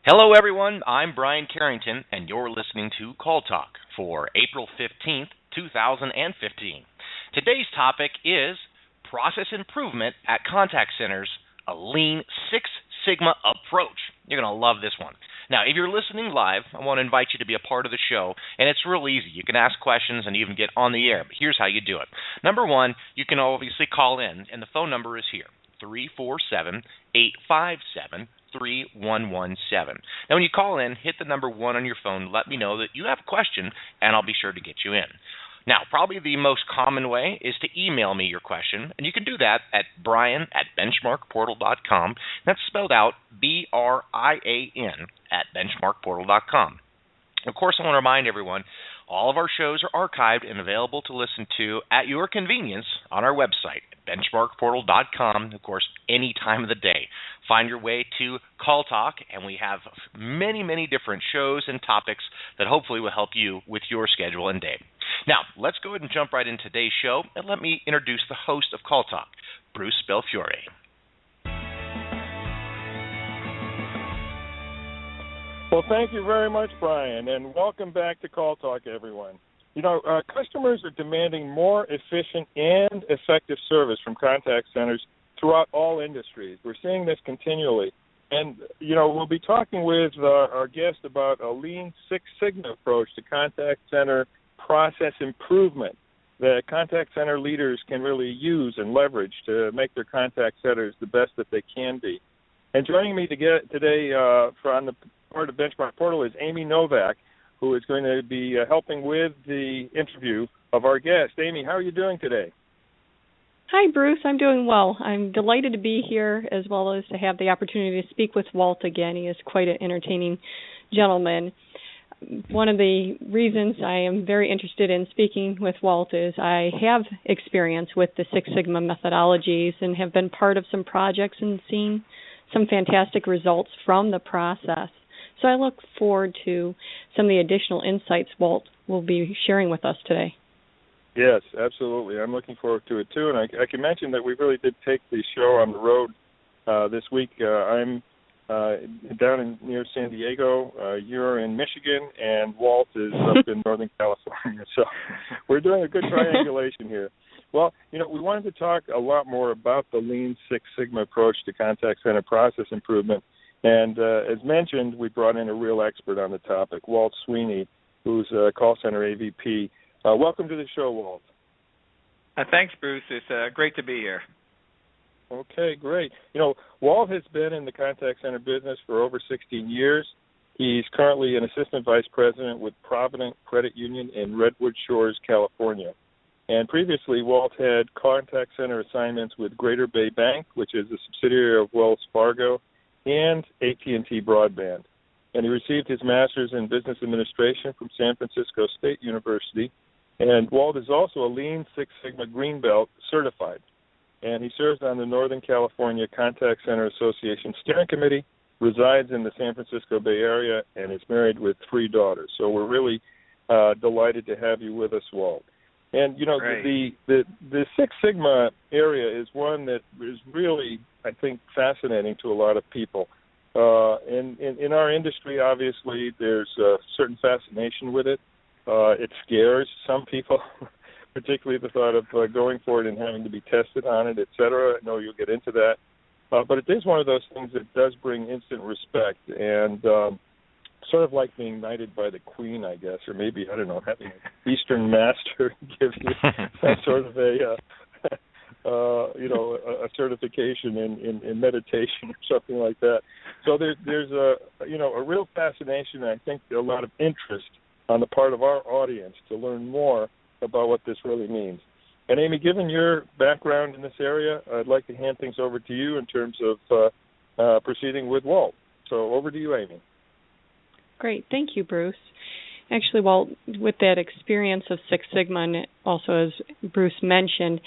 Hello, everyone. I'm Brian Carrington, and you're listening to Call Talk for April 15th, 2015. Today's topic is process improvement at contact centers, a lean Six Sigma approach. You're going to love this one. Now, if you're listening live, I want to invite you to be a part of the show, and it's real easy. You can ask questions and even get on the air, but here's how you do it. Number one, you can obviously call in, and the phone number is here, 347-857-3117. Now, when you call in, hit the number 1 on your phone. Let me know that you have a question, and I'll be sure to get you in. Now, probably the most common way is to email me your question, and you can do that at brian@benchmarkportal.com. That's spelled out BRIAN at benchmarkportal.com. Of course, I want to remind everyone, all of our shows are archived and available to listen to at your convenience on our website, benchmarkportal.com, of course, any time of the day. Find your way to Call Talk, and we have many, many different shows and topics that hopefully will help you with your schedule and day. Now, let's go ahead and jump right into today's show, and let me introduce the host of Call Talk, Bruce Belfiore. Well, thank you very much, Brian, and welcome back to Call Talk, everyone. You know, customers are demanding more efficient and effective service from contact centers throughout all industries. We're seeing this continually. And, you know, we'll be talking with our guest about a lean Six Sigma approach to contact center process improvement that contact center leaders can really use and leverage to make their contact centers the best that they can be. And joining me today from the part of Benchmark Portal is Amy Novak, who is going to be helping with the interview of our guest. Amy, how are you doing today? Hi, Bruce. I'm doing well. I'm delighted to be here, as well as to have the opportunity to speak with Walt again. He is quite an entertaining gentleman. One of the reasons I am very interested in speaking with Walt is I have experience with the Six Sigma methodologies and have been part of some projects and seen some fantastic results from the process. So I look forward to some of the additional insights Walt will be sharing with us today. Yes, absolutely. I'm looking forward to it, too. And I can mention that we really did take the show on the road this week. I'm down near San Diego. You're in Michigan, and Walt is up in Northern California. So we're doing a good triangulation here. Well, you know, we wanted to talk a lot more about the Lean Six Sigma approach to contact center process improvement. And as mentioned, we brought in a real expert on the topic, Walt Sweeny, who's a call center AVP. Welcome to the show, Walt. Thanks, Bruce. It's great to be here. Okay, great. You know, Walt has been in the contact center business for over 16 years. He's currently an assistant vice president with Provident Credit Union in Redwood Shores, California. And previously, Walt had contact center assignments with Greater Bay Bank, which is a subsidiary of Wells Fargo, and AT&T Broadband. And he received his master's in business administration from San Francisco State University. And Walt is also a Lean Six Sigma Green Belt certified. And he serves on the Northern California Contact Center Association Steering Committee, resides in the San Francisco Bay Area, and is married with 3 daughters. So we're really delighted to have you with us, Walt. And, you know, the Six Sigma area is one that is really, I think, fascinating to a lot of people. In our industry, obviously, there's a certain fascination with it. It scares some people, particularly the thought of going for it and having to be tested on it, et cetera. I know you'll get into that. But it is one of those things that does bring instant respect, and sort of like being knighted by the Queen, I guess, or maybe, I don't know, having an Eastern Master give you some sort of a certification in meditation or something like that. So there's a real fascination, and I think a lot of interest on the part of our audience to learn more about what this really means. And Amy, given your background in this area, I'd like to hand things over to you in terms of proceeding with Walt. So over to you, Amy. Great. Thank you, Bruce. Actually, Walt, with that experience of Six Sigma, and also as Bruce mentioned,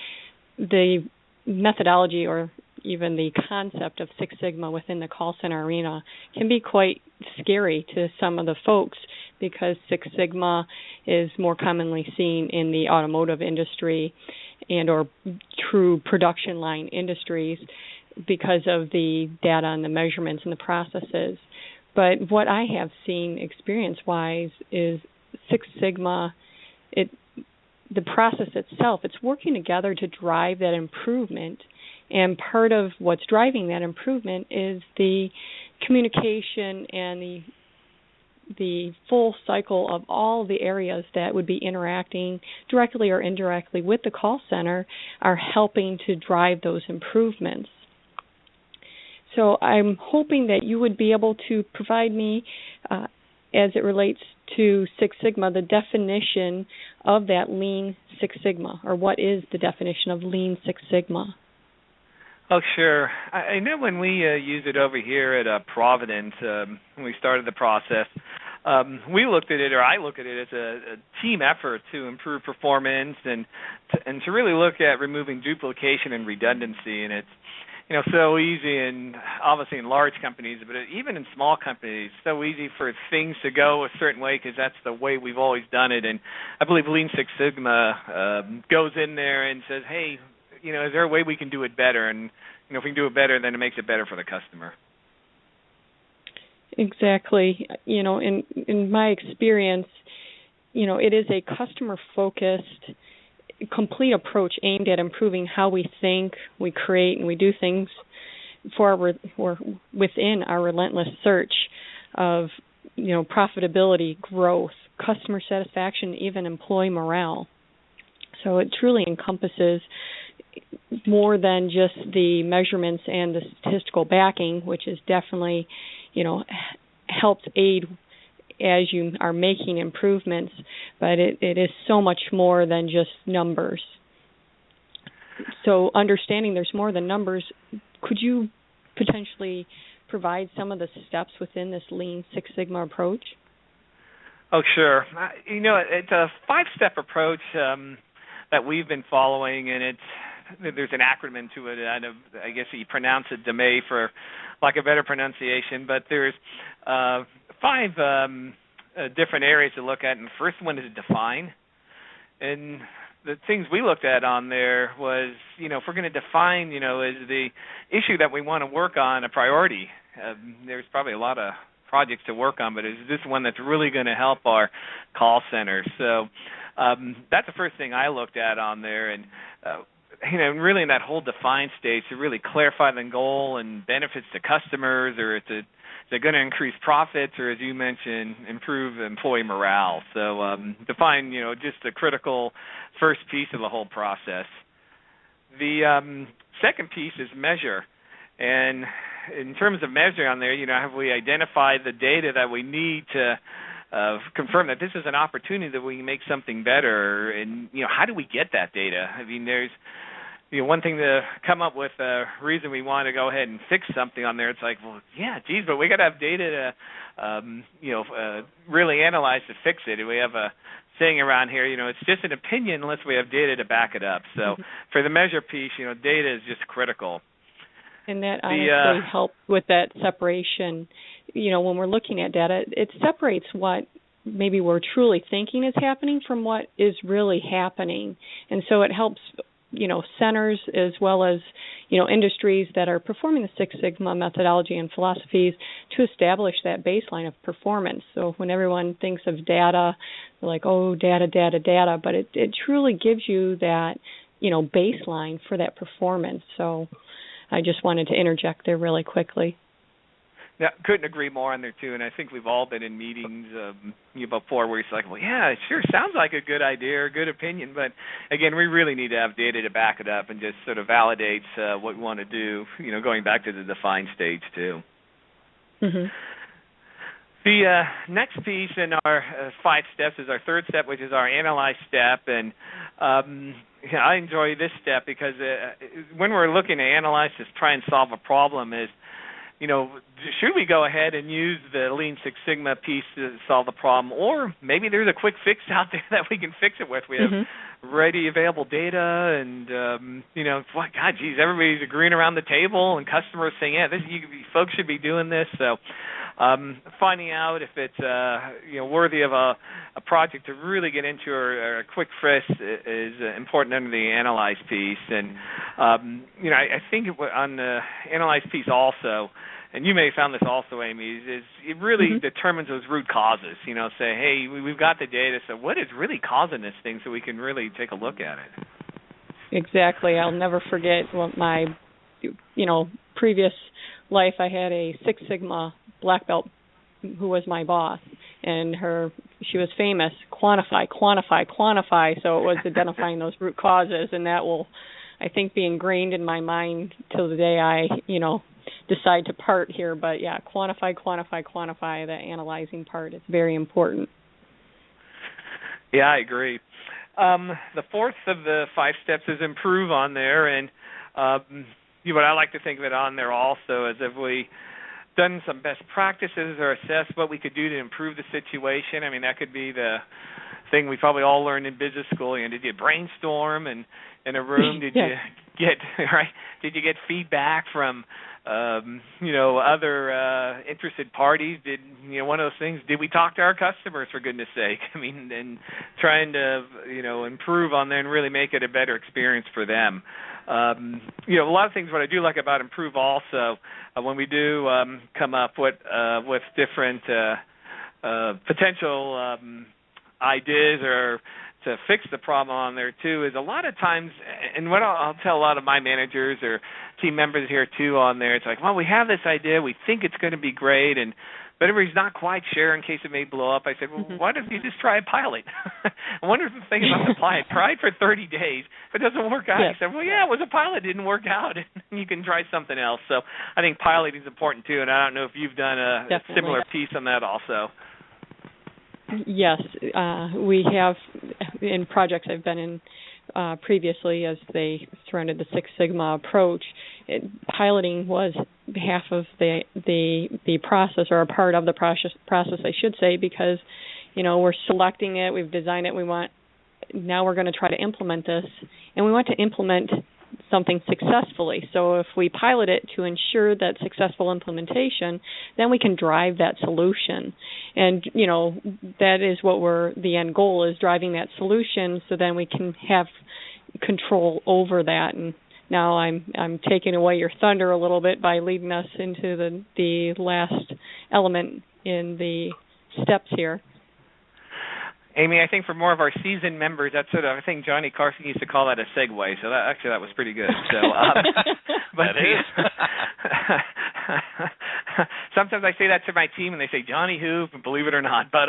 the methodology or even the concept of Six Sigma within the call center arena can be quite scary to some of the folks because Six Sigma is more commonly seen in the automotive industry and or true production line industries because of the data and the measurements and the processes. But what I have seen experience-wise is Six Sigma, the process itself, it's working together to drive that improvement. And part of what's driving that improvement is the communication and the full cycle of all the areas that would be interacting directly or indirectly with the call center are helping to drive those improvements. So I'm hoping that you would be able to provide me, as it relates to Six Sigma, the definition of that Lean Six Sigma, or what is the definition of Lean Six Sigma? Oh, sure. I know when we use it over here at Provident, when we started the process, we looked at it, or I look at it as a team effort to improve performance and to really look at removing duplication and redundancy. And it's so easy, and obviously in large companies, but even in small companies, so easy for things to go a certain way because that's the way we've always done it. And I believe Lean Six Sigma goes in there and says, hey, is there a way we can do it better? And if we can do it better, then it makes it better for the customer. Exactly. In my experience, it is a customer-focused, complete approach aimed at improving how we think, we create, and we do things within our relentless search of, profitability, growth, customer satisfaction, even employee morale. So it truly encompasses more than just the measurements and the statistical backing, which is definitely, helps aid as you are making improvements, but it is so much more than just numbers. So understanding there's more than numbers, could you potentially provide some of the steps within this Lean Six Sigma approach? Oh, sure. It's a 5-step approach that we've been following, and there's an acronym to it. I guess you pronounce it DMAE for lack of better pronunciation, but there's 5 different areas to look at, and the first one is define. And the things we looked at on there was, if we're going to define, is the issue that we want to work on a priority? There's probably a lot of projects to work on, but is this one that's really going to help our call center? So that's the first thing I looked at on there, and really in that whole define stage to really clarify the goal and benefits to customers, or is it going to increase profits, or as you mentioned, improve employee morale? So define, just the critical first piece of the whole process. The second piece is measure. And in terms of measuring on there, have we identified the data that we need to confirm that this is an opportunity that we can make something better? And, how do we get that data? I mean, there's one thing to come up with a reason we want to go ahead and fix something on there. It's like, well, yeah, geez, but we got to have data to, really analyze to fix it. And we have a saying around here, it's just an opinion unless we have data to back it up. So for the measure piece, data is just critical. And that honestly helps with that separation. When we're looking at data, it separates what maybe we're truly thinking is happening from what is really happening. And so it helps centers as well as, industries that are performing the Six Sigma methodology and philosophies to establish that baseline of performance. So when everyone thinks of data, they're like, oh, data, but it truly gives you that, baseline for that performance. So I just wanted to interject there really quickly. Yeah, couldn't agree more on there, too. And I think we've all been in meetings before where it's like, well, yeah, it sure sounds like a good idea or a good opinion. But, again, we really need to have data to back it up and just sort of validates what we want to do, going back to the define stage, too. Mm-hmm. The next piece in our 5 steps is our third step, which is our analyze step. And I enjoy this step because when we're looking to analyze to try and solve a problem is, should we go ahead and use the Lean Six Sigma piece to solve the problem, or maybe there's a quick fix out there that we can fix it with? We have ready available data, and God, geez, everybody's agreeing around the table, and customers saying, yeah, you folks should be doing this. So finding out if it's worthy of a project to really get into or a quick fix is important under the analyze piece. And I think on the analyze piece also, and you may have found this also, Amy, is it really determines those root causes. Say, hey, we've got the data, so what is really causing this thing so we can really take a look at it? Exactly. I'll never forget my, previous life. I had a Six Sigma black belt who was my boss, and she was famous, quantify. So it was identifying those root causes, and that will, I think, be ingrained in my mind till the day I, decide to part here. But yeah, quantify, the analyzing part is very important. Yeah, I agree. The fourth of the 5 steps is improve on there, and what I like to think of it on there also is if we done some best practices or assessed what we could do to improve the situation. I mean, that could be the thing we probably all learned in business school. Did you brainstorm in a room? Did you get feedback from other interested parties? Did one of those things? Did we talk to our customers, for goodness sake? I mean, and trying to improve on there and really make it a better experience for them. A lot of things. What I do like about improve also, when we do come up with different potential ideas or to fix the problem on there too, is a lot of times, and what I'll tell a lot of my managers or team members here too on there, it's like, well, we have this idea, we think it's going to be great, but everybody's not quite sure in case it may blow up. I said, well, why don't you just try a pilot? I wonder if the thing about the pilot, try it for 30 days. If it doesn't work out, he said, well, yeah, it was a pilot, it didn't work out, and you can try something else. So I think piloting is important too, and I don't know if you've done a similar piece on that also. Yes, we have in projects I've been in previously as they surrounded the Six Sigma approach. Piloting was half of the process, or a part of the process, I should say, because we're selecting it, we've designed it, now we're going to try to implement this, and we want to implement something successfully. So if we pilot it to ensure that successful implementation, then we can drive that solution. And, that is what the end goal is, driving that solution, so then we can have control over that. And now I'm taking away your thunder a little bit by leading us into the last element in the steps here. Amy, I think for more of our seasoned members, that's sort of, I think Johnny Carson used to call that a segue. So that was pretty good. So, but that is. Sometimes I say that to my team, and they say Johnny who, believe it or not. But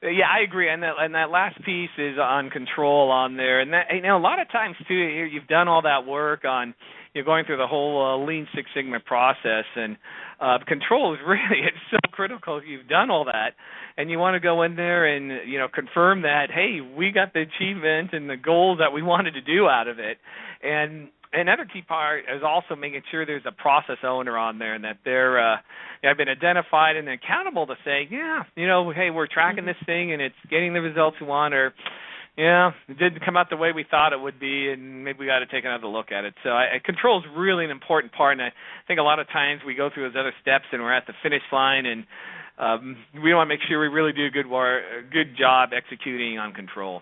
yeah, I agree. And that last piece is on control on there. And that, a lot of times too, you've done all that work on. You're going through the whole Lean Six Sigma process, and control is really, it's so critical. You've done all that, and you want to go in there and confirm that, hey, we got the achievement and the goals that we wanted to do out of it. And another key part is also making sure there's a process owner on there, and that they're have been identified and accountable to say, hey, we're tracking this thing and it's getting the results we want, or it didn't come out the way we thought it would be, and maybe we got to take another look at it. So control is really an important part, and I think a lot of times we go through those other steps and we're at the finish line, and we want to make sure we really do a good job executing on control.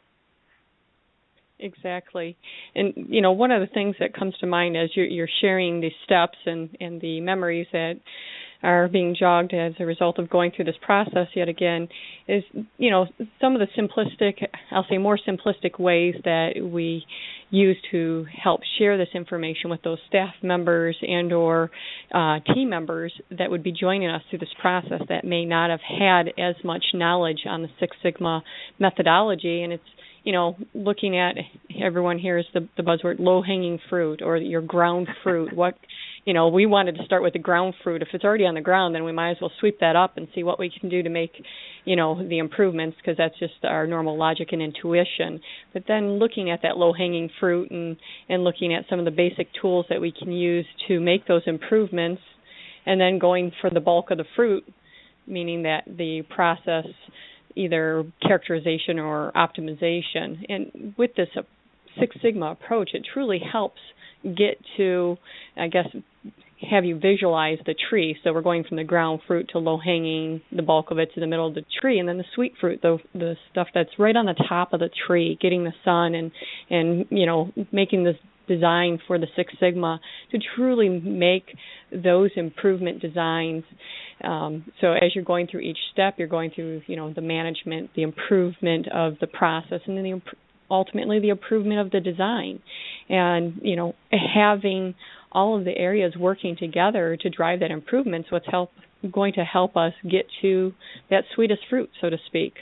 Exactly. And, one of the things that comes to mind as you're sharing these steps and the memories that are being jogged as a result of going through this process yet again is, some of the more simplistic ways that we use to help share this information with those staff members and or team members that would be joining us through this process that may not have had as much knowledge on the Six Sigma methodology. And it's, looking at, everyone hears the buzzword low-hanging fruit or your ground fruit. We wanted to start with the ground fruit. If it's already on the ground, then we might as well sweep that up and see what we can do to make, the improvements, because that's just our normal logic and intuition. But then looking at that low-hanging fruit and looking at some of the basic tools that we can use to make those improvements, and then going for the bulk of the fruit, meaning that the process, either characterization or optimization. And with this Six Sigma approach, it truly helps get to, have you visualize the tree. So we're going from the ground fruit to low-hanging, the bulk of it to the middle of the tree, and then the sweet fruit, the stuff that's right on the top of the tree, getting the sun and making design for the Six Sigma to truly make those improvement designs. So as you're going through each step, you're going through, the management, the improvement of the process, and then ultimately the improvement of the design. And, having all of the areas working together to drive that improvement is what's going to help us get to that sweetest fruit, so to speak.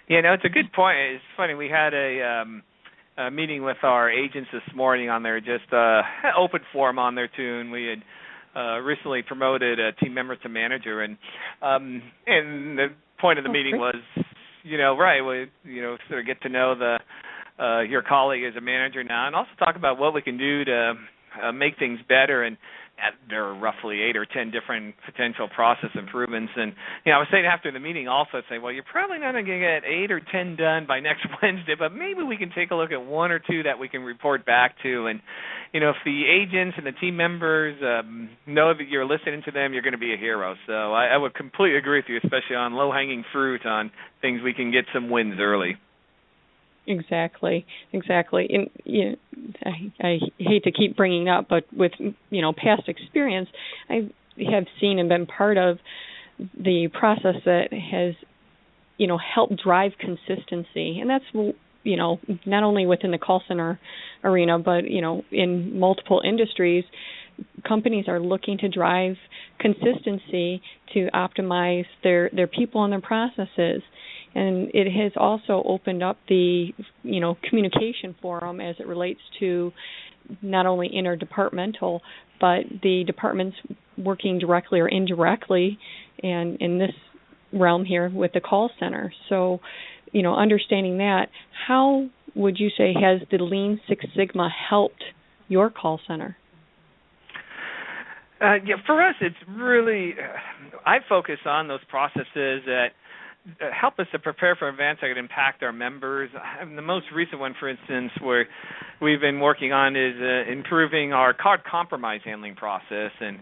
It's a good point. It's funny, we had a meeting with our agents this morning on there, just open forum on there too, and we had recently promoted a team member to manager, and the point of the meeting was, sort of get to know your colleague as a manager now, and also talk about what we can do to make things better. And there are roughly 8 or 10 different potential process improvements. And I was saying after the meeting also, well, you're probably not going to get 8 or 10 done by next Wednesday, but maybe we can take a look at 1 or 2 that we can report back to. And if the agents and the team members know that you're listening to them, you're going to be a hero. So I would completely agree with you, especially on low-hanging fruit, on things we can get some wins early. Exactly. And I hate to keep bringing up, but with past experience, I have seen and been part of the process that has helped drive consistency, and that's not only within the call center arena, but in multiple industries. Companies are looking to drive consistency to optimize their people and their processes. And it has also opened up the, communication forum as it relates to not only interdepartmental, but the departments working directly or indirectly, and in this realm here with the call center. So, understanding that, how would you say has the Lean Six Sigma helped your call center? For us, it's really, I focus on those processes that help us to prepare for events that could impact our members. The most recent one, for instance, where we've been working on is improving our card compromise handling process. And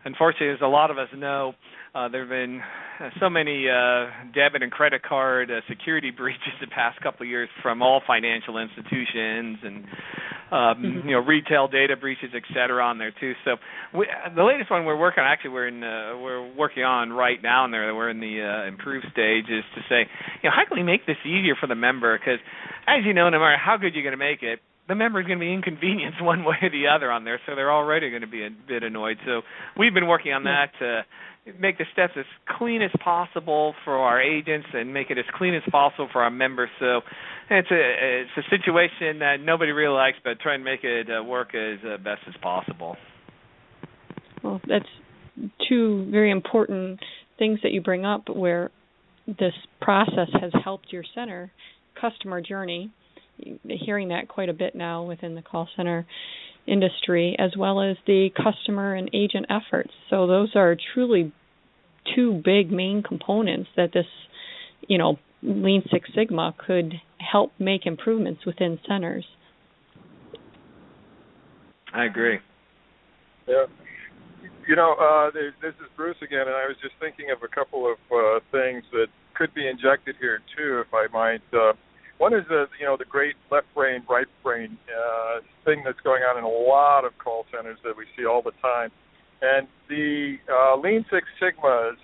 unfortunately, as a lot of us know, there have been so many debit and credit card security breaches the past couple of years from all financial institutions, and retail data breaches, et cetera, on there too. So the latest one we're working on, actually we're working on right now, and we're in the improved stage, is to say, how can we make this easier for the member? Because as you know, no matter how good you're going to make it, the member is going to be inconvenienced one way or the other on there, so they're already going to be a bit annoyed. So we've been working on that to make the steps as clean as possible for our agents and make it as clean as possible for our members. So it's a situation that nobody really likes, but try and make it work as best as possible. Well, that's 2 very important things that you bring up, where this process has helped your center customer journey. Hearing that quite a bit now within the call center industry, as well as the customer and agent efforts. So those are truly 2 big main components that this, Lean Six Sigma could help make improvements within centers. I agree. Yeah. This is Bruce again, and I was just thinking of a couple of things that could be injected here too, if I might. One is the great left brain, right brain thing that's going on in a lot of call centers that we see all the time. And the Lean Six Sigmas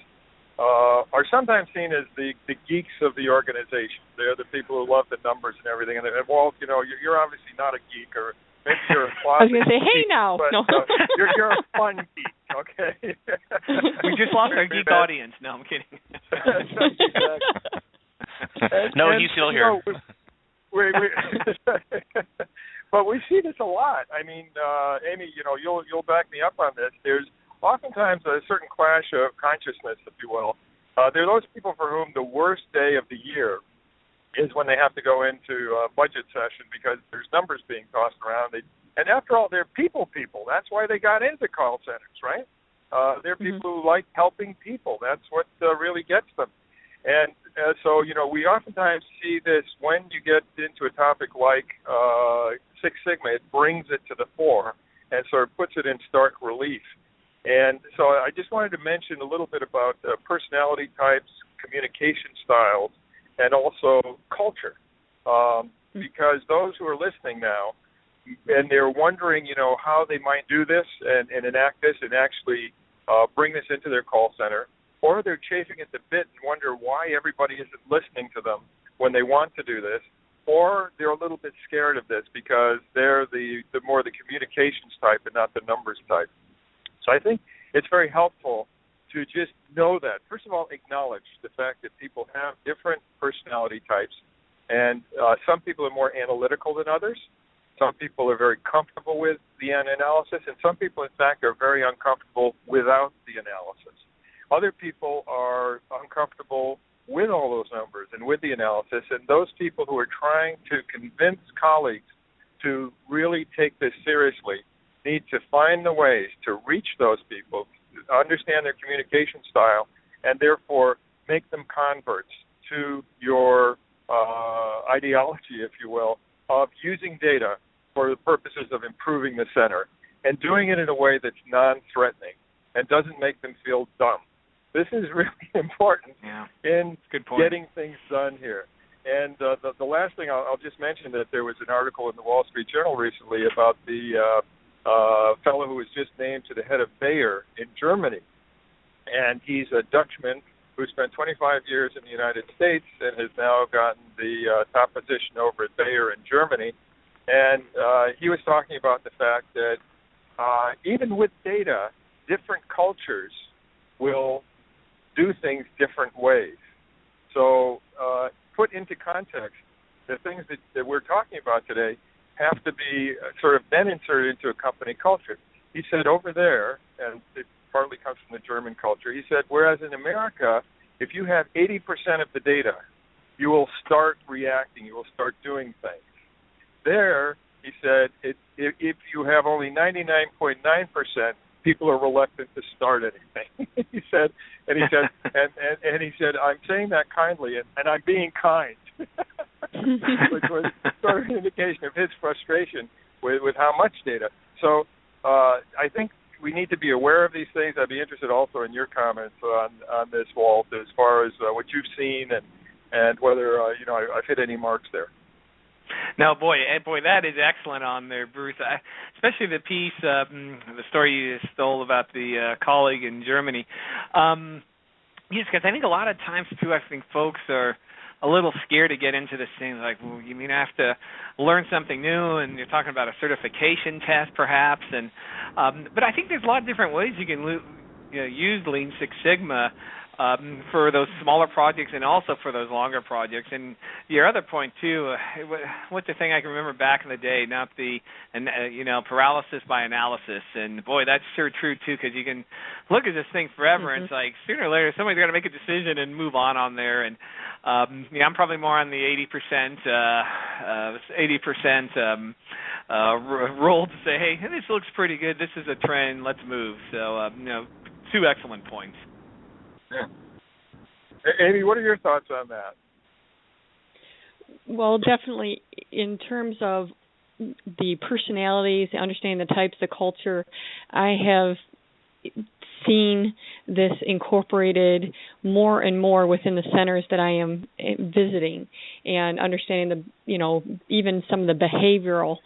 are sometimes seen as the geeks of the organization. They're the people who love the numbers and everything. And Walt, you're obviously not a geek, or maybe you're a closet. I was going to say, hey geek, now. But, no. You're a fun geek, okay? We just lost our geek audience. No, I'm kidding. He's still here. But we see this a lot. I mean, Amy, you'll back me up on this. There's oftentimes a certain clash of consciousness, if you will. There are those people for whom the worst day of the year is when they have to go into a budget session because there's numbers being tossed around. And after all, they're people. That's why they got into call centers, right? They're people who like helping people. That's what really gets them. And so, we oftentimes see this when you get into a topic like Six Sigma. It brings it to the fore and sort of puts it in stark relief. And so I just wanted to mention a little bit about personality types, communication styles, and also culture. Because those who are listening now and they're wondering, how they might do this and enact this and actually bring this into their call center, or they're chafing at the bit and wonder why everybody isn't listening to them when they want to do this, or they're a little bit scared of this because they're the more the communications type and not the numbers type. So I think it's very helpful to just know that. First of all, acknowledge the fact that people have different personality types, and some people are more analytical than others. Some people are very comfortable with the analysis, and some people, in fact, are very uncomfortable without the analysis. Other people are uncomfortable with all those numbers and with the analysis, and those people who are trying to convince colleagues to really take this seriously need to find the ways to reach those people, understand their communication style, and therefore make them converts to your ideology, if you will, of using data for the purposes of improving the center and doing it in a way that's non-threatening and doesn't make them feel dumb. This is really important in getting things done here. And the last thing I'll just mention that there was an article in the Wall Street Journal recently about the fellow who was just named to the head of Bayer in Germany. And he's a Dutchman who spent 25 years in the United States and has now gotten the top position over at Bayer in Germany. And he was talking about the fact that even with data, different cultures will do things different ways. So put into context, the things that we're talking about today have to be sort of then inserted into a company culture. He said over there, and it partly comes from the German culture, he said, whereas in America, if you have 80% of the data, you will start reacting, you will start doing things. There, he said, if you have only 99.9%, people are reluctant to start anything. he said, and he said, I'm saying that kindly, and I'm being kind, which was sort of an indication of his frustration with how much data. So I think we need to be aware of these things. I'd be interested also in your comments on this, Walt, as far as what you've seen and whether I've hit any marks there. No, boy, that is excellent on there, Bruce. Especially the piece, the story you stole about the colleague in Germany. Yes, because I think a lot of times, too, I think folks are a little scared to get into this thing. Like, well, you mean I have to learn something new, and you're talking about a certification test, perhaps. And but I think there's a lot of different ways you can use Lean Six Sigma for those smaller projects and also for those longer projects. And your other point, too, what's the thing I can remember back in the day, not the, paralysis by analysis. And, boy, that's sure true, too, because you can look at this thing forever, and it's like sooner or later somebody's got to make a decision and move on there. And, I'm probably more on the 80% role to say, hey, this looks pretty good. This is a trend. Let's move. So, two excellent points. Yeah. Amy, what are your thoughts on that? Well, definitely in terms of the personalities, understanding the types of culture, I have seen this incorporated more and more within the centers that I am visiting, and understanding even some of the behavioral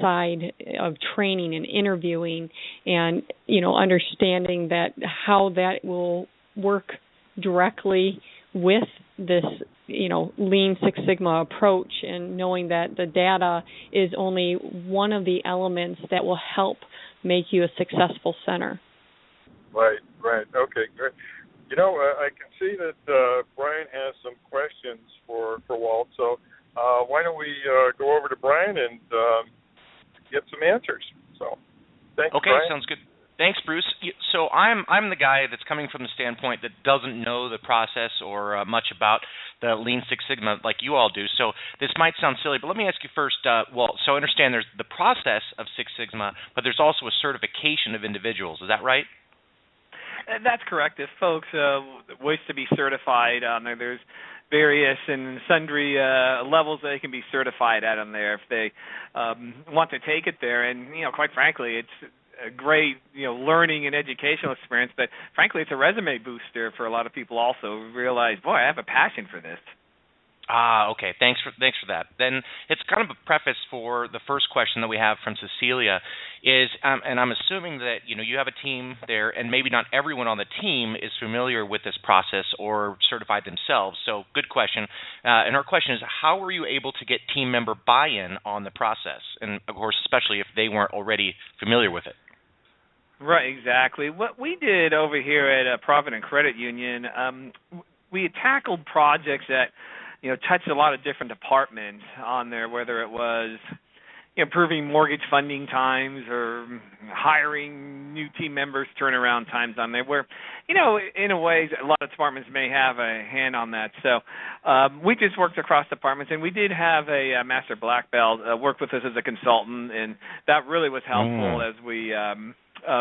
side of training and interviewing, and understanding that how that will work directly with this Lean Six Sigma approach, and knowing that the data is only one of the elements that will help make you a successful center. Right. Okay, great. I can see that Brian has some questions for Walt, so why don't we go over to Brian and get some answers. So, thanks, okay, Brian. Sounds good. Thanks, Bruce. So I'm the guy that's coming from the standpoint that doesn't know the process or much about the Lean Six Sigma like you all do. So this might sound silly, but let me ask you first, Walt. So I understand there's the process of Six Sigma, but there's also a certification of individuals. Is that right? That's correct. If folks wish to be certified on there, there's various and sundry levels they can be certified at on there if they want to take it there. And, quite frankly, it's a great, learning and educational experience, but frankly, it's a resume booster for a lot of people also who realize, boy, I have a passion for this. Okay. Thanks for that. Then it's kind of a preface for the first question that we have from Cecilia is, and I'm assuming that you have a team there, and maybe not everyone on the team is familiar with this process or certified themselves. So good question. And our question is, how were you able to get team member buy-in on the process, and of course, especially if they weren't already familiar with it? Right, exactly. What we did over here at Provident Credit Union, we had tackled projects that touched a lot of different departments on there, whether it was improving mortgage funding times or hiring new team members, turnaround times on there, where, in a way, a lot of departments may have a hand on that. So we just worked across departments, and we did have a master black belt work with us as a consultant, and that really was helpful as we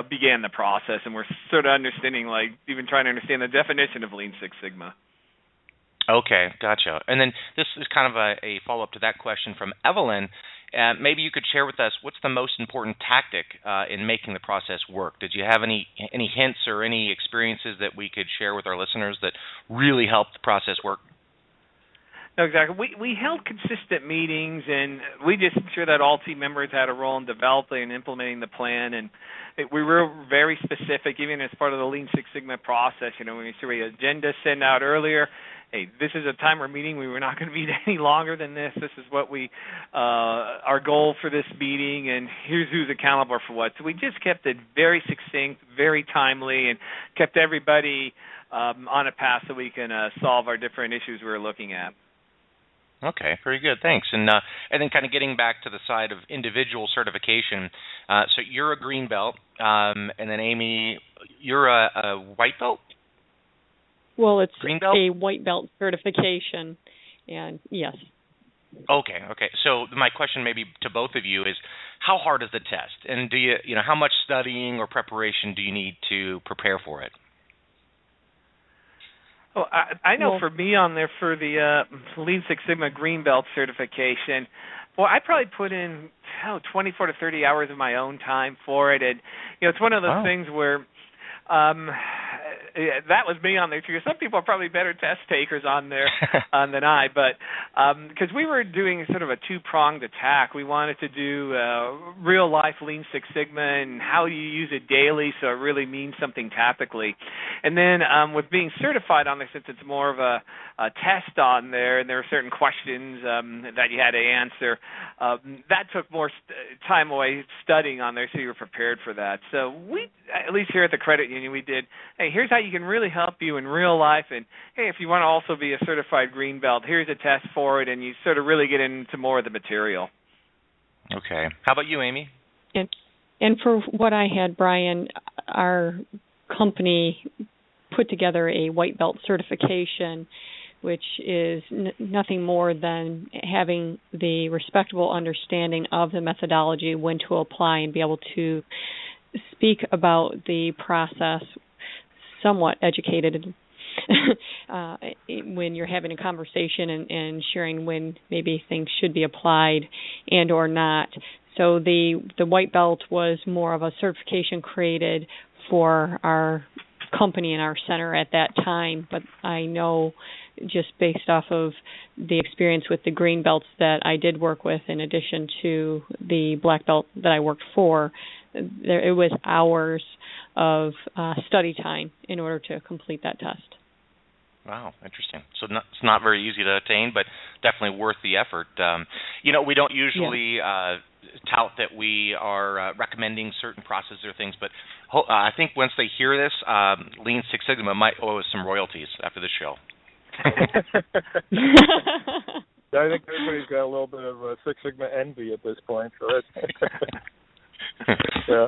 began the process, and we're sort of understanding, even trying to understand the definition of Lean Six Sigma. Okay, gotcha. And then this is kind of a follow-up to that question from Evelyn. Maybe you could share with us what's the most important tactic in making the process work. Did you have any hints or any experiences that we could share with our listeners that really helped the process work? No, exactly. We held consistent meetings, and we just ensured that all team members had a role in developing and implementing the plan. And we were very specific, even as part of the Lean Six Sigma process. When we see the agenda sent out earlier, hey, this is a time we're meeting. We were not going to meet any longer than this. This is what our goal for this meeting, and here's who's accountable for what. So we just kept it very succinct, very timely, and kept everybody on a path so we can solve our different issues we were looking at. Okay, very good. Thanks. And then kind of getting back to the side of individual certification, so you're a green belt, and then Amy, you're a white belt? Well, it's green belt? A white belt certification, and yes. Okay. So my question maybe to both of you is, how hard is the test? And how much studying or preparation do you need to prepare for it? Well, I know for me on there for the Lean Six Sigma Green Belt certification, I probably put in 24 to 30 hours of my own time for it. And, it's one of those things where that was me on there too. Some people are probably better test takers on there than I, but because we were doing sort of a two-pronged attack. We wanted to do real-life Lean Six Sigma and how you use it daily, so it really means something tactically. And then with being certified on there, since it's more of a test on there, and there are certain questions that you had to answer, that took more time away studying on there, so you were prepared for that. So we, at least here at the credit union, we did, hey, here's how you can really help you in real life, and hey, if you want to also be a certified green belt, here's a test for it, and you sort of really get into more of the material. Okay. How about you, Amy? And for what I had, Brian, our company put together a white belt certification, which is nothing more than having the respectable understanding of the methodology, when to apply, and be able to speak about the process somewhat educated when you're having a conversation and sharing when maybe things should be applied and or not. So the white belt was more of a certification created for our company and our center at that time, but I know just based off of the experience with the green belts that I did work with, in addition to the black belt that I worked for, it was hours of study time in order to complete that test. Wow, interesting. So it's not very easy to attain, but definitely worth the effort. We don't usually tout that we are recommending certain processes or things, but I think once they hear this, Lean Six Sigma might owe us some royalties after this show. Yeah, I think everybody's got a little bit of Six Sigma envy at this point. So that's yeah.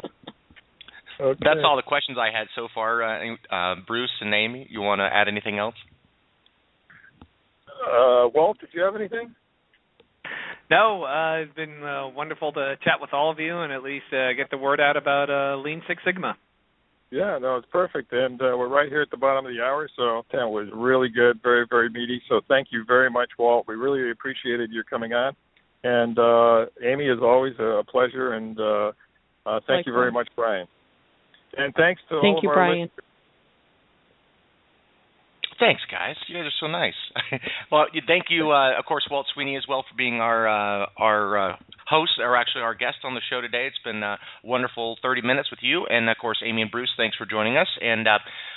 Okay. That's all the questions I had so far. Bruce and Amy, you want to add anything else? Walt, did you have anything? No, it's been wonderful to chat with all of you and at least get the word out about Lean Six Sigma. Yeah, no, it's perfect. And we're right here at the bottom of the hour, so that was really good, very, very meaty. So thank you very much, Walt. We really appreciated your coming on. And Amy, as always, a pleasure. And thank you very much, Brian. And thanks to all of our Brian. Thanks, guys. You guys are so nice. Well, thank you, of course, Walt Sweeny as well for being our host, or actually our guest on the show today. It's been a wonderful 30 minutes with you. And, of course, Amy and Bruce, thanks for joining us. And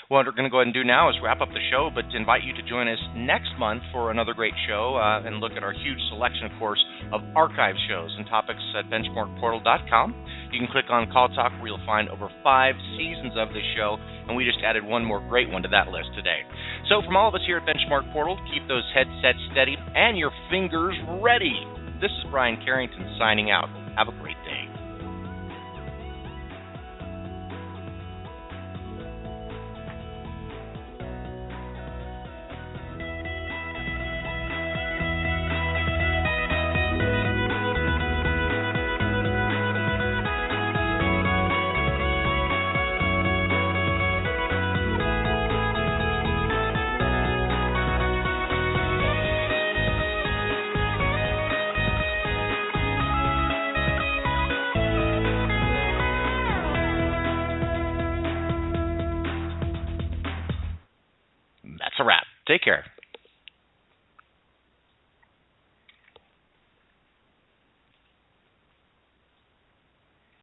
what we're going to go ahead and do now is wrap up the show, but invite you to join us next month for another great show and look at our huge selection, of course, of archive shows and topics at BenchmarkPortal.com. You can click on Call Talk, where you'll find over 5 seasons of this show, and we just added one more great one to that list today. So from all of us here at Benchmark Portal, keep those headsets steady and your fingers ready. This is Brian Carrington signing out. Have a great day. That's a wrap. Take care.